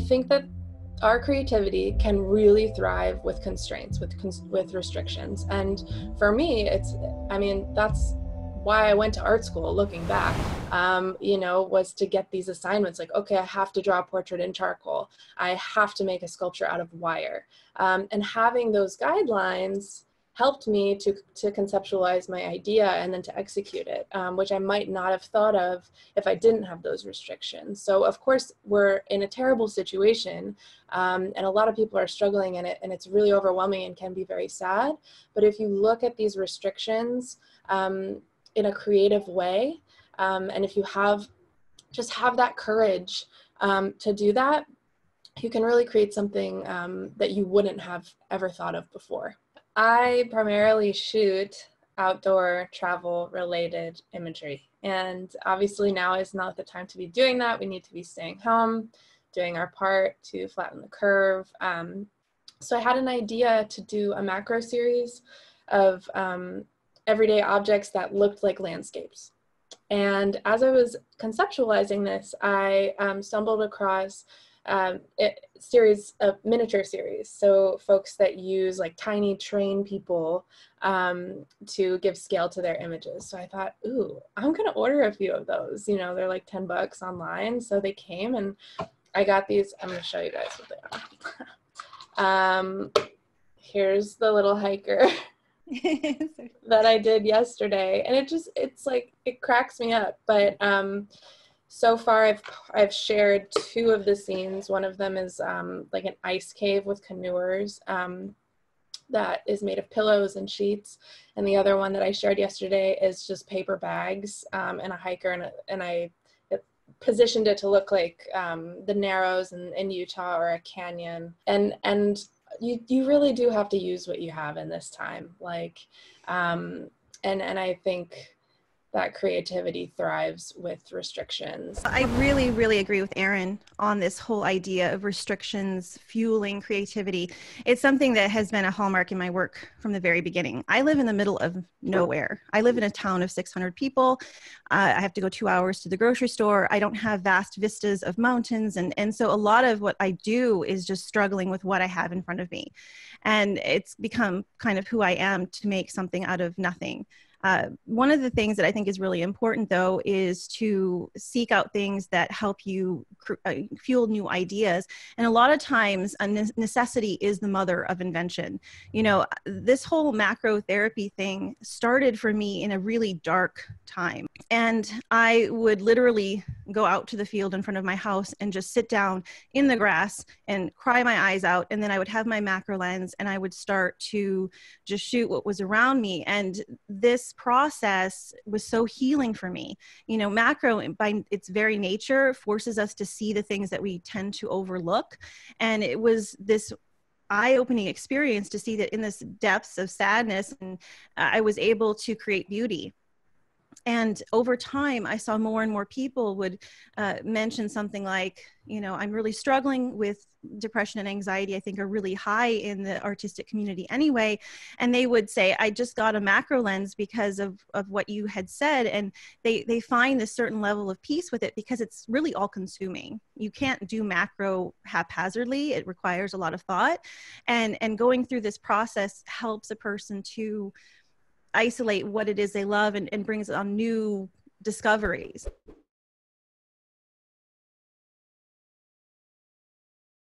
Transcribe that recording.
think that our creativity can really thrive with constraints, with restrictions. And for me, that's why I went to art school, looking back, was to get these assignments like, okay, I have to draw a portrait in charcoal. I have to make a sculpture out of wire. And having those guidelines helped me to conceptualize my idea and then to execute it, which I might not have thought of if I didn't have those restrictions. So of course, we're in a terrible situation, and a lot of people are struggling in it, and it's really overwhelming and can be very sad. But if you look at these restrictions in a creative way, and if you have that courage to do that, you can really create something that you wouldn't have ever thought of before. I primarily shoot outdoor travel related imagery. And obviously now is not the time to be doing that. We need to be staying home, doing our part to flatten the curve. So I had an idea to do a macro series of everyday objects that looked like landscapes. And as I was conceptualizing this, I stumbled across miniature series. So folks that use like tiny train people to give scale to their images. So I thought, ooh, I'm gonna order a few of those. They're like $10 online. So they came and I got these. I'm gonna show you guys what they are. Here's the little hiker that I did yesterday. And it cracks me up. But so far, I've shared 2 of the scenes. One of them is like an ice cave with canoers that is made of pillows and sheets. And the other one that I shared yesterday is just paper bags and a hiker. And I positioned it to look like the Narrows in Utah or a canyon. And you really do have to use what you have in this time. And I think that creativity thrives with restrictions. I really, really agree with Erin on this whole idea of restrictions fueling creativity. It's something that has been a hallmark in my work from the very beginning. I live in the middle of nowhere. I live in a town of 600 people. I have to go 2 hours to the grocery store. I don't have vast vistas of mountains. And so a lot of what I do is just struggling with what I have in front of me. And it's become kind of who I am to make something out of nothing. One of the things that I think is really important, though, is to seek out things that help you fuel new ideas. And a lot of times, a necessity is the mother of invention. This whole macro therapy thing started for me in a really dark time. And I would literally go out to the field in front of my house and just sit down in the grass and cry my eyes out. And then I would have my macro lens and I would start to just shoot what was around me. And this process was so healing for me. Macro by its very nature forces us to see the things that we tend to overlook. And it was this eye-opening experience to see that in this depths of sadness, and I was able to create beauty. And over time, I saw more and more people would mention something like, I'm really struggling with depression and anxiety, I think are really high in the artistic community anyway. And they would say, I just got a macro lens because of what you had said. And they find this certain level of peace with it because it's really all consuming. You can't do macro haphazardly. It requires a lot of thought. And going through this process helps a person to isolate what it is they love and brings on new discoveries.